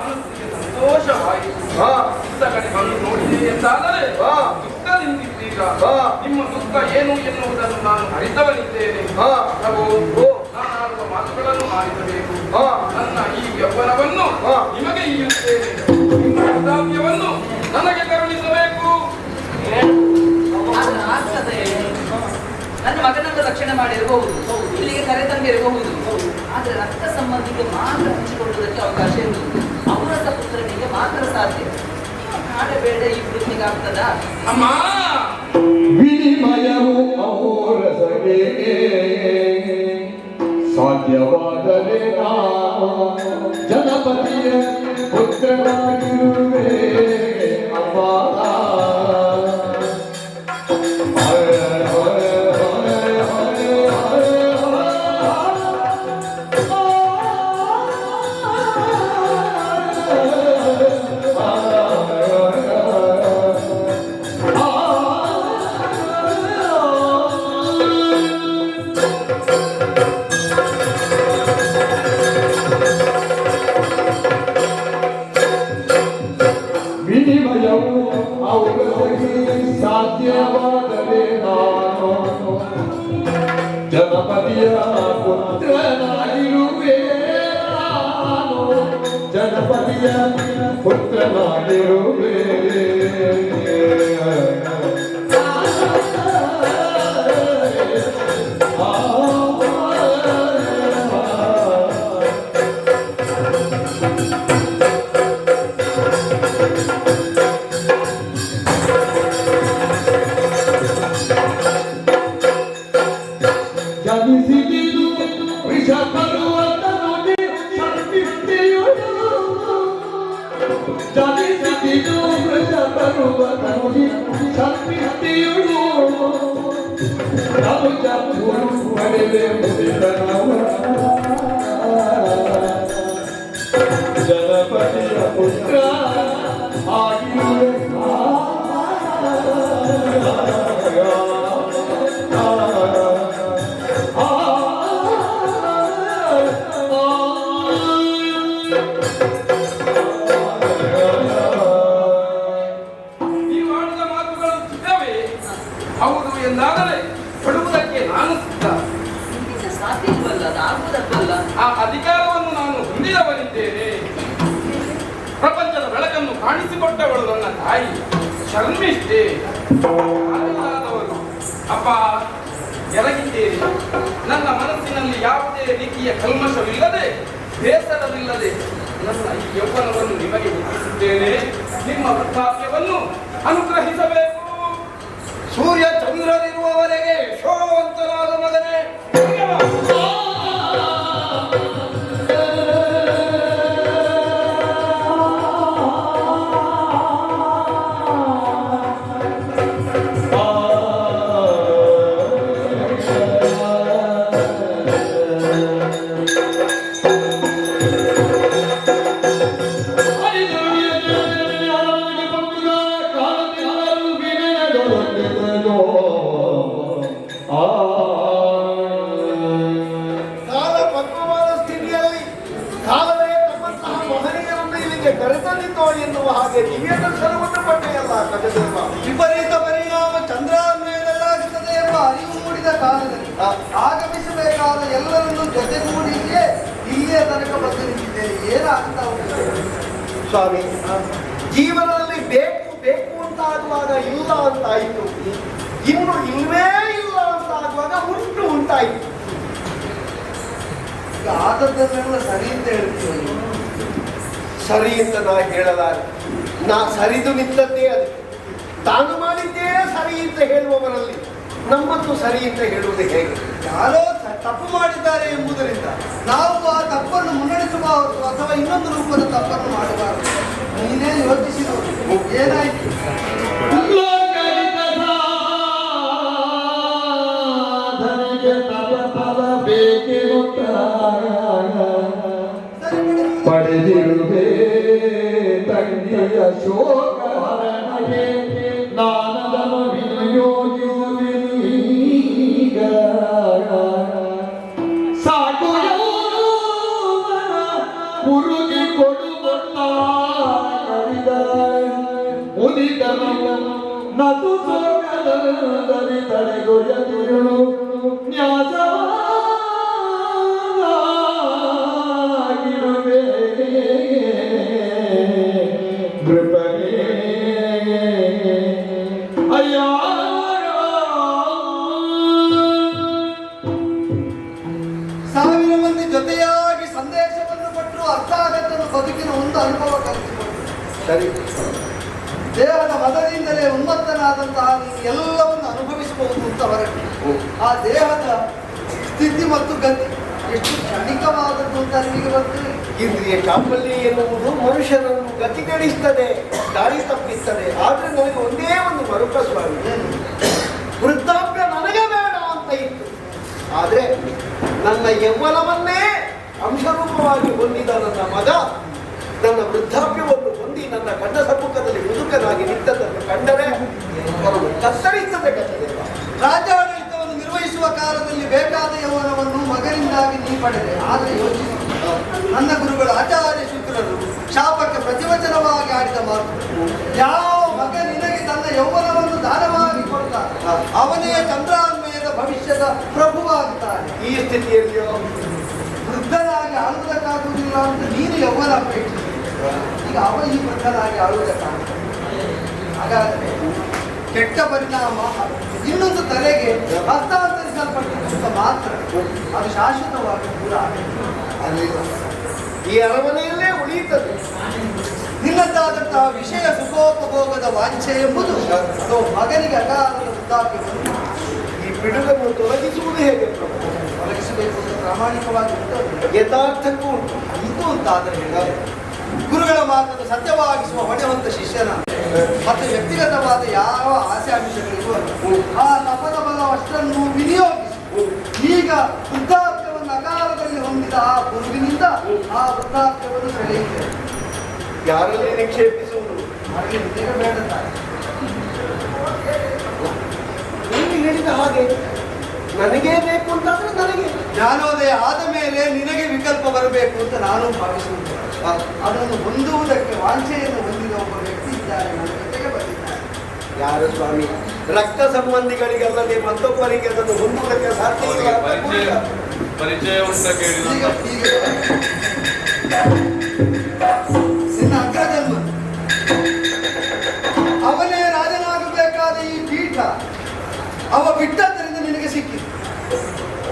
ಮನಸ್ಸಿಗೆ ಸಂತೋಷವಾಯಿತು. ಇತ್ತ ಕಡೆ ಬಂದು ನೋಡಿದೆ ಎಂದಾದರೆ ದುಃಖದಿಂದಿದ್ದೀಗ. ನಿಮ್ಮ ದುಃಖ ಏನು ಎನ್ನುವುದನ್ನು ನಾನು ಅರಿತವನಿದ್ದೇನೆ. ನಾನಾಡುವ ಮಾತುಗಳನ್ನು ಆಲಿಸಬೇಕು. ನನ್ನ ಈ ಯೌವನವನ್ನು ನಿಮಗೆ ಈಯುತ್ತೇನೆ, ನಿಮ್ಮ ವೃದ್ಧಾಪ್ಯವನ್ನು ನನಗೆ ಕರುಣಿಸಬೇಕು. ಆದ್ರೆ ಆಗ್ತದೆ. ನನ್ನ ಮಗನನ್ನು ರಕ್ಷಣೆ ಮಾಡಿರಬಹುದು, ಇಲ್ಲಿಗೆ ಕರೆತಂದಿರಬಹುದು, ಆದ್ರೆ ರಕ್ತ ಸಂಬಂಧಿಗೆ ಮಾತ್ರ ಹಂಚಿಕೊಳ್ಳುವುದಕ್ಕೆ ಅವಕಾಶ ಇರುವುದು. ಅವರ ಪುತ್ರನಿಗೆ ಮಾತ್ರ ಸಾಧ್ಯ. ಮಾಡಬೇಡ, ಈ ವೃತ್ತಿಗೆ ಆಗ್ತದ? ಅಮ್ಮ, ವಿನಿಮಯವು ಔರಸಗೆ ಸಾಧ್ಯವಾದರೆ ಜನಪತಿಯ ಪುತ್ರನಾಗಿರುವೆ ಅಮ್ಮ. ವಿನಿಮಯವು ಔರಸಗೆ ಸಾಧ್ಯವಾದರೆ ನಾನು ಜನಪದಿಯ ಪುತ್ರನಾಗಿರುವೆ. ನಾನು ಜನಪದಿಯ ಪುತ್ರನಾಗಿರುವೆ. ಜನಿಸಿದಿದು ವಿಷ ಪರ್ವತ ನೋಡಿ ಶಕ್ತಿಯುಡು. ಜನಿಸಿದಿದು ವಿಷ ಬರುವ ತನುಜಿ ಸಂಪಿತಿಯುಳು ನಾವು ಜಪುರು ಪಡೆವೆ ಮುದಿತನವ ಜನಪತಿಯ ಪುತ್ರ ಆಗಿರುವೆ ನೀವು ಆಡಿದ ಮಾತುಗಳು ಸಿದ್ಧವೇ? ಹೌದು ಎಂದಾದರೆ ಕೊಡುವುದಕ್ಕೆ ನಾನು ಸಿದ್ಧ. ನಿಮ್ಮಿಂದ ಸಾಧ್ಯ ಇಲ್ವಲ್ಲ, ಅದಾಗುವುದಕ್ಕಲ್ಲ. ಆ ಅಧಿಕಾರವನ್ನು ನಾನು ಹೊಂದಿದವನಿದ್ದೇನೆ. ಪ್ರಪಂಚದ ಬೆಳಕನ್ನು ಕಾಣಿಸಿಕೊಟ್ಟವಳು ನನ್ನ ತಾಯಿ ಶರ್ಮಿಷ್ಠೆ. ಅಪ್ಪ, ಎರಗಿದ್ದೇನೆ. ನನ್ನ ಮನಸ್ಸಿನಲ್ಲಿ ಯಾವುದೇ ರೀತಿಯ ಕಲ್ಮಶವಿಲ್ಲದೆ, ಬೇಸರವಿಲ್ಲದೆ ನನ್ನ ಈ ಯೌವನವನ್ನು ನಿಮಗೆ ಒಪ್ಪಿಸುತ್ತೇನೆ. ನಿಮ್ಮ ವೃದ್ಧಾಪ್ಯವನ್ನು ಅನುಗ್ರಹಿಸಬೇಕು. ಸೂರ್ಯ ಚಂದ್ರರಿರುವವರೆಗೆ ಯಶೋವಂತನಾದ ಮಗನೇ. ಕಾಲ ಪಕ್ವವಾದ ಸ್ಥಿತಿಯಲ್ಲಿ ಕಾಲವೇ ತಮ್ಮಂತಹ ಮಹನೀಯರನ್ನು ಇಲ್ಲಿಗೆ ಕರೆತಂದಿತೋ ಎನ್ನುವ ಹಾಗೆ ದಿವ್ಯ ದರ್ಶನವನ್ನು ಪಟ್ಟೆಯಲ್ಲ ಕಜದೇವ. ವಿಪರೀತ ಪರಿಣಾಮ ಚಂದ್ರಾನ್ವಯದಲ್ಲಾಗುತ್ತದೆ ಎಂಬ ಅರಿವು ಮೂಡಿದ ಕಾಲದಲ್ಲಿ ಆಗಮಿಸಬೇಕಾದ ಎಲ್ಲರನ್ನು ಜೊತೆಗೂಡಿಯೇ ಇಲ್ಲಿಯ ತನಕ ಬಂದು ನಿಂತಿದ್ದೇನೆ. ಏನಾಗ್ತಾ ಉಂಟು ಸ್ವಾಮಿ, ಜೀವನದಲ್ಲಿ ಬೇಕು ಬೇಕು ಅಂತ ಆಗುವಾಗ ಇಲ್ಲ ಅಂತಾಯಿತು, ಇನ್ನು ಇಲ್ವೇ ಇಲ್ಲ ಅಂತ ಆಗುವಾಗ ಉಂಟಾಯಿತು. ಈಗ ಆದದ್ದನ್ನೆಲ್ಲ ಸರಿ ಅಂತ ಹೇಳ್ತೀವಿ. ಸರಿ ಅಂತ ನಾ ಹೇಳಲಾರೆ. ನಾ ಸರಿದು ನಿಂತದ್ದೇ ಅದು. ತಾನು ಮಾಡಿದ್ದೇ ಸರಿ ಅಂತ ಹೇಳುವವರಲ್ಲಿ ನಮ್ಮನ್ನು ಸರಿ ಅಂತ ಹೇಳುವುದು ಹೇಗೆ? ಯಾರೋ ತಪ್ಪು ಮಾಡಿದ್ದಾರೆ ಎಂಬುದರಿಂದ ನಾವು ಆ ತಪ್ಪನ್ನು ಮುನ್ನಡೆಸಬಾರದು ಅಥವಾ ಇನ್ನೊಂದು ರೂಪದ ತಪ್ಪನ್ನು ಮಾಡಬಾರದು. ನೀನೇ ಯೋಚಿಸಿದವರು ಏನಾಯ್ತು? ಪಡೆದಿರುವೆ ತಂಗಿಯ ಶೋಕಹರಣಗೆ ನಾನದನ್ನು ವಿನಿಯೋಗಿಸುವಿನೀಗ. ಸಾಕು ಯೌವನ ಕುರುಗಿ ಕೊಡುವಂತಾಗಿದ ಮುದಿದನು ನದು ಸೋಗದಲ್ಲಿ ತಡೆಗೊಯ್ಯದಿರುಳು ನ್ಯಾಸವಾಗಿರುವೆ ಕೃಪಣೆ ಅಯ್ಯ. ಸಾವಿರ ಮಂದಿ ಜೊತೆಯಾಗಿ ಸಂದೇಶವನ್ನು ಕೊಟ್ಟರು ಅರ್ಥ ಆಗದ್ದನ್ನು ಬದುಕಿನ ಒಂದು ಅನುಭವ ಕಲಿಸಿಕೊಂಡು ಸರಿ, ದೇಹದ ಮದದಿಂದಲೇ ಉನ್ಮತ್ತನಾದಂತಹ ನೀನು ಎಲ್ಲವನ್ನು ಅನುಭವಿಸಬಹುದು ಅಂತ ಹೊರಟು ಆ ದೇಹದ ಸ್ಥಿತಿ ಮತ್ತು ಗತಿ ಎಷ್ಟು ಕ್ಷಣಿಕವಾದದ್ದು ಅಂತ ನಿಮಗೆ ಬರ್ತದೆ. ಇಂದ್ರಿಯ ಚಾಪಲ್ಯ ಎನ್ನುವುದು ಮನುಷ್ಯನನ್ನು ಗತಿಗೆಡಿಸ್ತದೆ, ದಾರಿ ತಪ್ಪಿಸ್ತದೆ. ಆದ್ರೆ ನನಗೆ ಒಂದೇ ಒಂದು ಮರುಕ ಸ್ವಾಮಿ, ವೃದ್ಧಾಪ್ಯ ನನಗೆ ಬೇಡ ಅಂತ ಇತ್ತು. ಆದ್ರೆ ನನ್ನ ಯೌವನವನ್ನೇ ಅಂಶರೂಪವಾಗಿ ಹೊಂದಿದ ನನ್ನ ಮಗ ನನ್ನ ವೃದ್ಧಾಪ್ಯವನ್ನು ಹೊಂದಿ ನನ್ನ ಕಣ್ಣ ಸಮ್ಮುಖದಲ್ಲಿ ಮುದುಕನಾಗಿ ನಿಂತದ್ದನ್ನು ಕಂಡರೆ ಹೊರಗೆ ಕತ್ತರಿಸದೆ ಕತ್ತದೇವ. ರಾಜ್ಯಾಡಳಿತವನ್ನು ನಿರ್ವಹಿಸುವ ಕಾಲದಲ್ಲಿ ಬೇಕಾದ ಯೌವನವನ್ನು ಮಗನಿಂದಾಗಿ ನೀ ಪಡೆದೆ. ಆದರೆ ಯೋಚಿಸಿ, ನನ್ನ ಗುರುಗಳು ಆಚಾರ್ಯ ಶುಕ್ರರು ಶಾಪಕ್ಕೆ ಪ್ರತಿವಚನವಾಗಿ ಆಡಿದ ಮಾತು, ಯಾವ ಮಗ ನಿನಗೆ ತನ್ನ ಯೌವನವನ್ನು ದಾನವಾಗಿ ಕೊಡ್ತಾನೆ ಅವನೇ ಚಂದ್ರಾನ್ವಯದ ಭವಿಷ್ಯದ ಪ್ರಭುವಾಗುತ್ತಾನೆ. ಈ ಸ್ಥಿತಿಯಲ್ಲಿಯೋ ವೃದ್ಧನಾಗಿ ಆಳುವುದಕ್ಕಾಗುವುದಿಲ್ಲ ಅಂತ ನೀನು ಯೌವನ ಅಪೇಕ್ಷಿಸಿ, ಈಗ ಅವ ಈ ವೃದ್ಧನಾಗಿ ಆಳುವುದಕ್ಕಾಗ್ತದೆ. ಹಾಗಾದರೆ ಕೆಟ್ಟ ಪರಿಣಾಮ ಇನ್ನೊಂದು ತಲೆಗೆ ಹಸ್ತಾಂತರಿಸಲ್ಪಟ್ಟಿದ್ದ ಮಾತ್ರ ಅದು ಶಾಶ್ವತವಾಗಿ ದೂರ ಅಲ್ಲಿಲ್ಲ, ಈ ಅರಮನೆಯಲ್ಲೇ ಉಳಿಯುತ್ತದೆ. ನಿನ್ನದಾದಂತಹ ವಿಷಯ ಸುಖೋಪಭೋಗದ ವಾಂಛೆ ಎಂಬುದು ಅದು ಮಗನಿಗೆ ಅಕಾಲದ ವೃದ್ಧಾಪ್ಯವನ್ನು ಈ ಪಿಡುಗನ್ನು ತೊಲಗಿಸುವುದು ಹೇಗೆ ಪ್ರಭು? ತೊಲಗಿಸಬೇಕು ಅಂತ ಪ್ರಾಮಾಣಿಕವಾಗಿ ಉಂಟು. ಯಥಾರ್ಥಕ್ಕೂ ಉಂಟು. ಇದು ಅಂತಾದರೆ ಹೇಳಿದೆ ಗುರುಗಳ ಮಾತನ್ನು ಸತ್ಯವಾಗಿಸುವ ಹೊಣೆವಂತ ಶಿಷ್ಯನ ಮತ್ತು ವ್ಯಕ್ತಿಗತವಾದ ಯಾವ ಆಸೆ ಆಮಿಷಗಳಿಗೂ ಆ ತಪದ ಬಲವಷ್ಟನ್ನು ವಿನಿಯೋಗಿಸಿ ಈಗ ವೃದ್ಧಾಪ್ಯವನ್ನು ಅಕಾಲದಲ್ಲಿ ಹೊಂದಿದ ಆ ಗುರುವಿನಿಂದ ಆ ವೃದ್ಧಾಪ್ಯವನ್ನು ಸೆಳೆಯುತ್ತೇವೆ. ಯಾರಲ್ಲಿ ನಿಕ್ಷೇಪಿಸುವುದು? ಹಾಗೆ ಈಗ ಬೇಡುತ್ತಾರೆ. ನೀನು ಹೇಳಿದ ಹಾಗೆ ನನಗೇ ಬೇಕು ಅಂತಾದ್ರೆ ನನಗೆ ಜ್ಞಾನೋದಯ ಆದ ಮೇಲೆ ನಿನಗೆ ವಿಕಲ್ಪ ಬರಬೇಕು ಅಂತ ನಾನು ಭಾವಿಸುತ್ತೇನೆ. ಅದನ್ನು ಹೊಂದುವುದಕ್ಕೆ ವಾಂಛೆಯನ್ನು ಹೊಂದಿದ ಒಬ್ಬ ವ್ಯಕ್ತಿ ಇದ್ದಾರೆ, ನನ್ನ ಜೊತೆಗೆ ಬಂದಿದ್ದಾರೆ. ಯಾರು ಸ್ವಾಮಿ? ರಕ್ತ ಸಂಬಂಧಿಗಳಿಗಲ್ಲದೆ ಮತ್ತೊಬ್ಬರಿಗೆ ಅದನ್ನು ಹೊಂದುವುದಕ್ಕೆ ಸಾಧ್ಯ ಇಲ್ಲ ಅಂತ ಪರಿಚಯ ಪರಿಚಯ ಉಂಟ ಕೇಳಿ ಈಗ ನಿನ್ನ ಅಗ್ರಜನ್ಮ ಅವನೇ ರಾಜನಾಗಬೇಕಾದ ಈ ಪೀಠ ಅವ ಬಿಟ್ಟದ್ದರಿಂದ ನಿನಗೆ ಸಿಕ್ಕಿತು.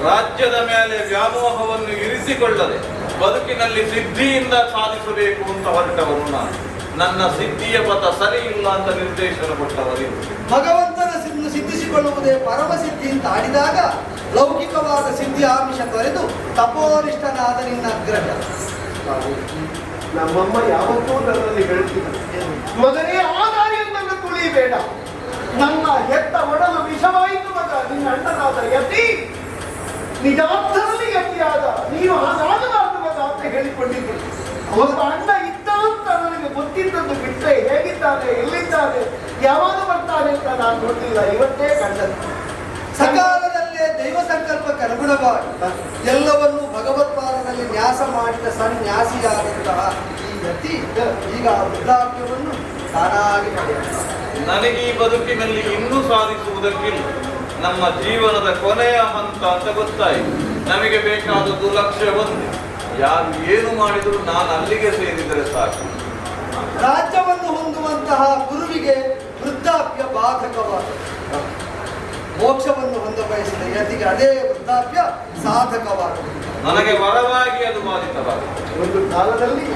ರಾಜ್ಯದ ಮೇಲೆ ವ್ಯಾಮೋಹವನ್ನು ಇರಿಸಿಕೊಳ್ಳದೆ ಬದುಕಿನಲ್ಲಿ ಸಿದ್ಧಿಯಿಂದ ಸಾಧಿಸಬೇಕು ಅಂತ ಹೊರಟವನು ನಾನು. ನನ್ನ ಸಿದ್ಧಿಯ ಪಥ ಸರಿ ಇಲ್ಲ ಅಂತ ನಿರ್ದೇಶನ ಕೊಟ್ಟವರು. ಭಗವಂತನ ಸಿದ್ಧಿಸಿಕೊಳ್ಳುವುದೇ ಪರಮ ಸಿದ್ಧಿ ಅಂತ ಆಡಿದಾಗ ಲೌಕಿಕವಾದ ಸಿದ್ಧಿ ಆಮಿಷ ತೊರೆದು ತಪೋನಿಷ್ಠನಾದ ನಿನ್ನ ಅಗ್ರಜ. ನಮ್ಮಮ್ಮ ಯಾವತ್ತೂ ನನ್ನಲ್ಲಿ ಹೇಳ್ತಿದ್ದ, ಮಗನೇ ಆ ದಾರಿಯನ್ನು ತುಳಿಬೇಡ, ನನ್ನ ಹೆತ್ತ ಒಡಲು ವಿಷವಾಯಿತು ಮಗ, ನಿನ್ನ ಅಣ್ಣನಾದ ಯತಿ ನಿಜಾರ್ಥದಲ್ಲಿ ಯತಿಯಾದ ನೀನು ಹಾಗಾಗಬಾರದು ಮಗ ಅಂತ ಹೇಳಿಕೊಂಡಿದ್ದೆ. ಒಬ್ಬ ಅಣ್ಣ ಇದ್ದ ಅಂತ ನನಗೆ ಗೊತ್ತಿದ್ದದ್ದು ಬಿಟ್ಟರೆ ಹೇಗಿದ್ದಾನೆ, ಎಲ್ಲಿದ್ದಾನೆ, ಯಾವಾಗ ಬರ್ತಾನೆ ಅಂತ ನಾನು ನೋಡಲಿಲ್ಲ, ಇವತ್ತೇ ಕಂಡದ್ದು. ಸಕಾಲದಲ್ಲೇ ದೈವ ಸಂಕಲ್ಪಕ್ಕೆ ಅನುಗುಣವಾಗಿ ಎಲ್ಲವನ್ನೂ ಭಗವತ್ಪಾದದಲ್ಲಿ ನ್ಯಾಸ ಮಾಡಿದ ಸನ್ಯಾಸಿಯಾದಂತಹ ಈ ಯತಿ ಈಗ ವೃದ್ಧಾಪ್ಯವನ್ನು ತಾನಾಗಿ ಪಡೆಯುತ್ತಾರೆ. ನನಗೆ ಈ ಬದುಕಿನಲ್ಲಿ ಇನ್ನೂ ಸಾಧಿಸುವುದಕ್ಕಿಲ್ಲ. ನಮ್ಮ ಜೀವನದ ಕೊನೆಯ ಹಂತ ಅಂತ ಗೊತ್ತಾಯಿತು. ನಮಗೆ ಬೇಕಾದದ್ದು ಲಕ್ಷ್ಯ ಒಂದು. ಯಾರು ಏನು ಮಾಡಿದರೂ ನಾನು ಅಲ್ಲಿಗೆ ಸೇರಿದರೆ ಸಾಕು. ರಾಜ್ಯವನ್ನು ಹೊಂದುವಂತಹ ಗುರುವಿಗೆ ವೃದ್ಧಾಪ್ಯ ಬಾಧಕವಾದ, ಮೋಕ್ಷವನ್ನು ಹೊಂದ ಬಯಸಿದ ಯತಿಗೆ ಅದೇ ವೃದ್ಧಾಪ್ಯ ಸಾಧಕವಾಗುವುದು. ನನಗೆ ವರವಾಗಿ ಅದು ಬಾಧಿತವಾಗಿದೆ. ಒಂದು ಕಾಲದಲ್ಲಿ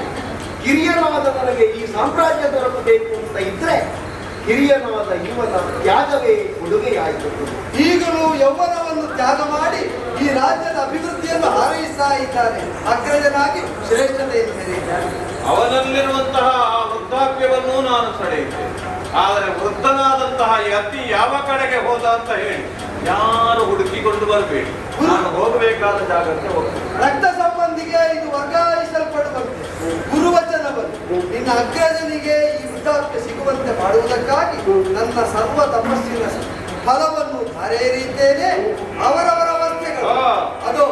ಹಿರಿಯನಾದ ನನಗೆ ಈ ಸಾಮ್ರಾಜ್ಯ ದೊರಕಬೇಕು ಅಂತ ಇದ್ರೆ ಹಿರಿಯನಾದ ಇವನ ತ್ಯಾಗವೇ ಕೊಡುಗೆಯಾಯಿತು. ಈಗಲೂ ಯೌವನವನ್ನು ತ್ಯಾಗ ಮಾಡಿ ಈ ರಾಜ್ಯದ ಅಭಿವೃದ್ಧಿಯನ್ನು ಹಾರೈಸ್ತಾ ಇದ್ದಾನೆ. ಅಗ್ರಜನಾಗಿ ಶ್ರೇಷ್ಠತೆಯನ್ನು ಮೆರೆಯಿದ್ದಾನೆ. ಅವನಲ್ಲಿರುವಂತಹ ಆ ವೃದ್ಧಾಪ್ಯವನ್ನು ನಾನು ಸೆಳೆಯುತ್ತೇನೆ. ಆದರೆ ವೃದ್ಧನಾದಂತಹ ಯತಿ ಯಾವ ಕಡೆಗೆ ಹೋದ ಅಂತ ಹೇಳಿ ಯಾರು ಹುಡುಕಿಕೊಂಡು ಬರಬೇಡಿ. ನಾನು ಹೋಗಬೇಕಾದ ಜಾಗಕ್ಕೆ ಹೋಗ್ತೇನೆ. ರಕ್ತ ಸಂಬಂಧಿಗೆ ಇದು ವರ್ಗಾಯಿಸಲ್ಪಡುವಂತೆ ಗುರುವಚನ ಬಂತು. ನಿನ್ನ ಅಗ್ರಜನಿಗೆ ಈ ವೃದ್ಧಾಪ್ಯ ಸಿಗುವಂತೆ ಮಾಡುವುದಕ್ಕಾಗಿ ನನ್ನ ಸರ್ವ ತಪಸ್ಸಿನ ಫಲವನ್ನು ಧಾರೆಯರಿದ್ದೇನೆ. ಅವರವರ ವರ್ತೆಗಳು ಅದು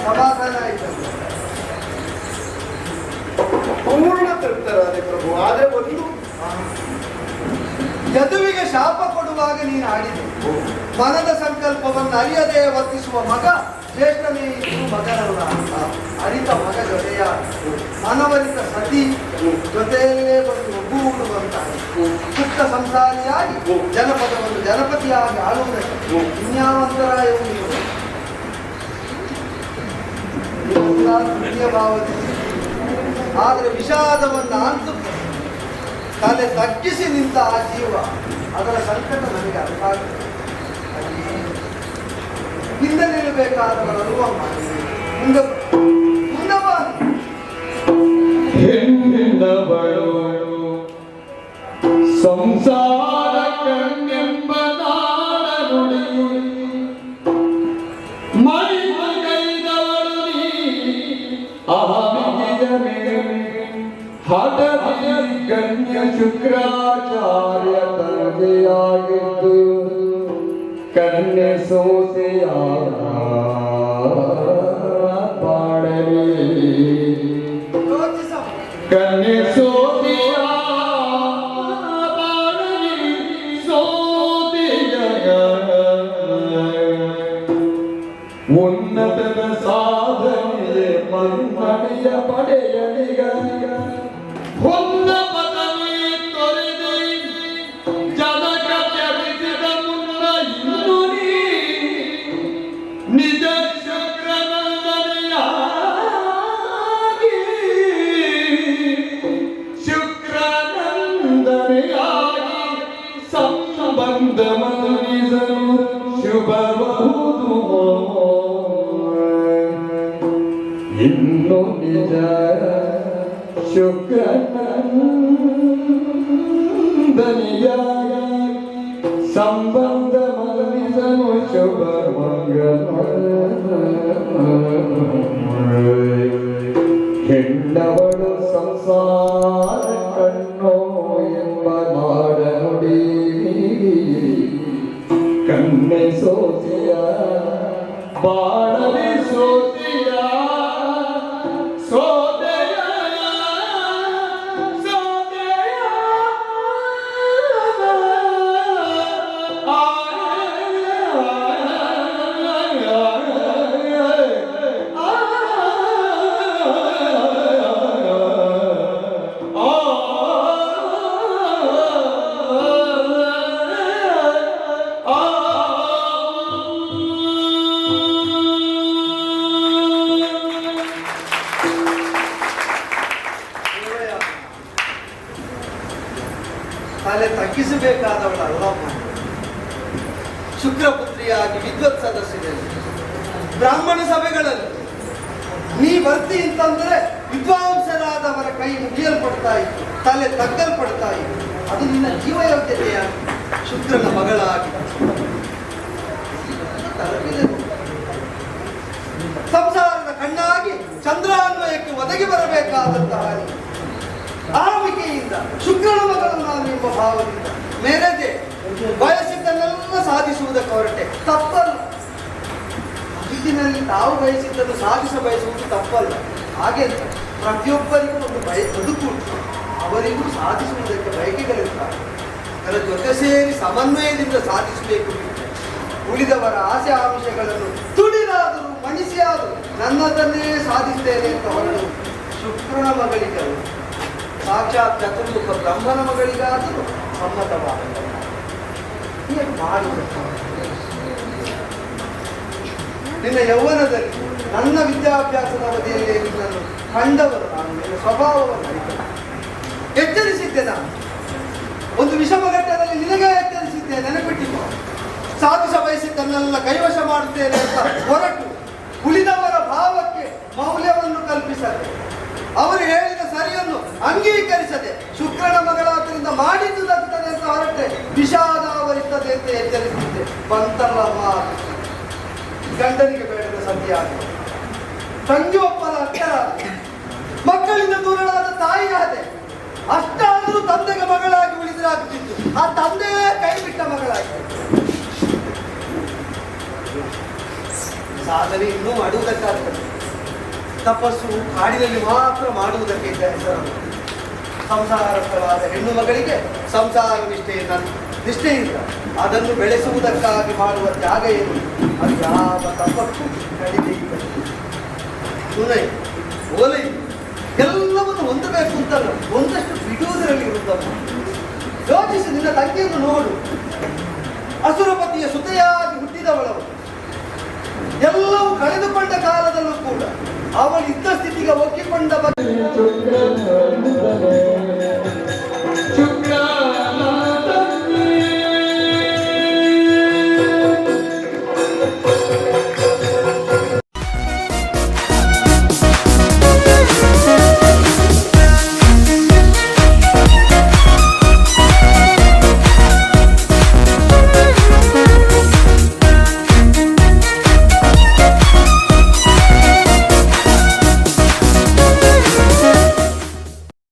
ಸಮಾಧಾನ ಆಯ್ತು. ಪೂರ್ಣ ತೃಪ್ತರಾದೆ ಪ್ರಭು. ಆದ್ರೆ ಒಂದು ಯದುವಿಗೆ ಶಾಪ ಕೊಡುವಾಗ ನೀನು ಆಡಿದೆ. ಮನದ ಸಂಕಲ್ಪವನ್ನು ಅರಿಯದೆ ವರ್ತಿಸುವ ಮಗ ಜ್ಯೇಷ್ಠನೇ ಇದ್ದು ಮಗನಲ್ಲ ಅಂತ ಅರಿತ ಮಗ ಜೊತೆಯ ಮನವರಿತ ಸತಿ ಜೊತೆಯಲ್ಲೇ ಬಂದು ಒಗ್ಗೂಡುವಂತಾಗಿ ಸುತ್ತ ಸಂಸಾರಿಯಾಗಿ ಜನಪದವನ್ನು ಜನಪತಿಯಾಗಿ ಆಳುವುದಕ್ಕೆ ಇನ್ಯಾವಂತರಾಯವು ಭಾವದಿಂದ ಆದರೆ ವಿಷಾದವನ್ನು ಅಂತೂ ತಲೆ ತಗ್ಗಿಸಿ ನಿಂತ ಆ ಜೀವ ಅದರ ಸಂಕಟ ನನಗೆ ಅರ್ಥ ಆಗುತ್ತೆ. ಹಿಂದೆ ನಿಲ್ಲಬೇಕಾದವರನ್ನು ಮುಂದೆ ಮುಂದವಾಗಿ ಹೆಣ್ಣಿನವಳು ಸಂಸಾರ ಕಣ್ಣೆಂಬ ನಾಡ ನುಡಿ ಮೈಗೈದವಳು ನೀ ಅಹಮಿಯ ಮೇಲೆ ಹಠದಿ ಗಣ್ಯ ಶುಕ್ರಾಚಾರ್ಯ ತಂದೆಯಾಗಿದ್ದು ಕನ್ಯೆ ಸೋತೆಯ ಪಾಡಲಿ ಯೋಚಿಸ ಕನ್ಯೆ ಸೋತೆಯ ಪಾಡಲಿ ಸೋತೆಯ ಉನ್ನತದ ಸಾಧನೆಗೆ ಮನ್ನಣೆಯ ಪಡೆಯಲಿಗ ಹೊನ್ನ ಪದವಿ ತೊರೆದು ಜನಕ ತ್ಯಜಿಸಿದ ಮುನ್ನ ಇನ್ನು ನೀ ನಿಜ ಶುಕ್ರನಂದನೆಯಾಗಿ ಶಿವ ಸಂಬಂಧ ಮನವಿಸಲು ಶುಭಬಹುದು ಇನ್ನು ನಿಜ ಶುಕ್ರನಂದನಿಯಾಗ ಸಂಬಂಧ ಮನವಿಸಲು ಶುಭ ಮಂಗಲ ಹೆಣ್ಣವಳು ಸಂಸಾರ ಕಣ್ಣೋ ಎಂಬ ನಾಡ ನುಡಿ ಕಣ್ಣೆ ಸೋತಿಯ ಬಾಳಲಿ ಸೋತಿಯ ಸೋದೆಯ ಸೋದೆಯ ತಲೆ ತಗ್ಗಿಸಬೇಕಾದವಳ ಅಲ್ಲಮ್ಮ. ಶುಕ್ರಪುತ್ರಿಯಾಗಿ ವಿದ್ವತ್ ಸದಸ್ಯರಲ್ಲಿ ಬ್ರಾಹ್ಮಣ ಸಭೆಗಳಲ್ಲಿ ನೀ ಬರ್ತಿ ಅಂತಂದ್ರೆ ವಿದ್ವಾಂಸರಾದವರ ಕೈ ಮುಗಿಯಲ್ಪಡ್ತಾ ಇತ್ತು, ತಲೆ ತಗ್ಗಲ್ಪಡ್ತಾ ಇತ್ತು. ಅದು ನಿನ್ನ ಜೀವಯೋಗ್ಯತೆಯಾಗಿ ಶುಕ್ರನ ಮಗಳಾಗಿ ಸಂಸಾರದ ಕಣ್ಣಾಗಿ ಚಂದ್ರಾನ್ವಯಕ್ಕೆ ಒದಗಿ ಬರಬೇಕಾದಂತಹ ಆಮಿಕೆಯಿಂದ ಶುಕ್ರನ ಮಗಳು ನಾನು ಎಂಬ ಭಾವದಿಂದ ಮೆರೆದೆ ಬಯಸಿದ್ದನ್ನೆಲ್ಲ ಸಾಧಿಸುವುದಕ್ಕೆ ಹೊರಟೆ. ತಪ್ಪಲ್ಲ. ಬದುಕಿನಲ್ಲಿ ತಾವು ಬಯಸಿದ್ದನ್ನು ಸಾಧಿಸ ಬಯಸುವುದು ತಪ್ಪಲ್ಲ. ಹಾಗೆ ಪ್ರತಿಯೊಬ್ಬರಿಗೂ ಒಂದು ಬದುಕು ಉಂಟು. ಅವರಿಗೂ ಸಾಧಿಸುವುದಕ್ಕೆ ಬಯಕೆಗಳಿರ್ತಾರೆ. ಅದರ ಜೊತೆ ಸೇರಿ ಸಮನ್ವಯದಿಂದ ಸಾಧಿಸಬೇಕು. ಉಳಿದವರ ಆಸೆ ಆಮಿಷಗಳನ್ನು ತುಡಿದಾದರೂ ಮಣಿಸಿಯಾದರೂ ನನ್ನದನ್ನೇ ಸಾಧಿಸ್ತೇನೆ ಅಂತ ಹೊರಡು ಶುಕ್ರನ ಮಗಳಿಗರು ಸಾಕ್ಷಾತ್ ಚತುರ್ಮುಖ ಬ್ರಹ್ಮನ ಮಗಳಿಗಾದರೂ ಸಮ್ಮತವಾದ ನಿನ್ನ ಯೌವನದಲ್ಲಿ ನನ್ನ ವಿದ್ಯಾಭ್ಯಾಸದ ಅವಧಿಯಲ್ಲಿ ನಿನ್ನನ್ನು ಕಂಡವರು ನಾನು ನಿನ್ನ ಸ್ವಭಾವವನ್ನು ಎಚ್ಚರಿಸಿದ್ದೆ. ನಾನು ಒಂದು ವಿಷಮಘಟ್ಟದಲ್ಲಿ ನಿನಗೆ ಎಚ್ಚರಿಸಿದ್ದೆ, ನೆನಪಿಟ್ಟಿದ್ದು. ಸಾಧಿಸ ಬಯಸಿದ್ದನ್ನೆಲ್ಲ ಕೈವಶ ಮಾಡುತ್ತೇನೆ ಅಂತ ಹೊರಟು ಉಳಿದವರ ಭಾವಕ್ಕೆ ಮೌಲ್ಯವನ್ನು ಕಲ್ಪಿಸದೆ, ಅವರು ಹೇಳಿದ ಸರಿಯನ್ನು ಅಂಗೀಕರಿಸದೆ ಶುಕ್ರನ ಮಗಳಾದ್ರಿಂದ ಮಾಡಿದ್ದು ತಗ್ತದೆ ಅಂತ ಹೊರಟೆ ವಿಷಾದ ಅವರಿರ್ತದೆ ಅಂತ ಎಚ್ಚರಿಸಿದ್ದೆ. ಬಂತಲ್ಲ ಮಾತು. ಗಂಡನಿಗೆ ಬೇಡದ ಸದ್ಯಾಗಿದೆ, ತಂಗಿ ಒಪ್ಪದ ಅಕ್ಕರಾದ, ಮಕ್ಕಳಿಂದ ದೂರನಾದ ತಾಯಿಯಾದೆ. ಅಷ್ಟಾದರೂ ತಂದೆಗೆ ಮಗಳಾಗಿ ಉಳಿದ್ರಾಗುತ್ತಿತ್ತು. ಆ ತಂದೆಯೇ ಕೈ ಬಿಟ್ಟ ಮಗಳಾಗಿ ಸಾಧನೆ ಇನ್ನೂ ಮಾಡುವುದಕ್ಕಾಗ್ತದೆ. ತಪಸ್ಸು ಕಾಡಿನಲ್ಲಿ ಮಾತ್ರ ಮಾಡುವುದಕ್ಕೆ ಇದ್ದ ಹೆಸರು. ಸಂಸಾರಸ್ಥರಾದ ಹೆಣ್ಣು ಮಗಳಿಗೆ ಸಂಸಾರ ನಿಷ್ಠೆಯಿಂದ ಅದನ್ನು ಬೆಳೆಸುವುದಕ್ಕಾಗಿ ಮಾಡುವ ತ್ಯಾಗ ಏನು? ಅದು ಯಾವ ತಪಕ್ಕೂ ಕಡಿಮೆ ಇಲ್ಲ. ಸುನೈ ಓಲೈ ಎಲ್ಲವನ್ನು ಹೊಂದಬೇಕು ಅಂತಲ್ಲ, ಒಂದಷ್ಟು ಬಿಡುವುದರಲ್ಲಿ ಇರುತ್ತಮ್ಮ. ಯೋಚಿಸಿ, ನಿನ್ನ ತಂಗಿಯನ್ನು ನೋಡು. ಅಸುರಪತಿಯ ಸುತೆಯಾಗಿ ಹುಟ್ಟಿದವಳವು. ಎಲ್ಲವೂ ಕಳೆದುಕೊಂಡ ಕಾಲದಲ್ಲೂ ಕೂಡ ಅವಳು ಇದ್ದ ಸ್ಥಿತಿಗೆ ಒಗ್ಗಿಕೊಂಡ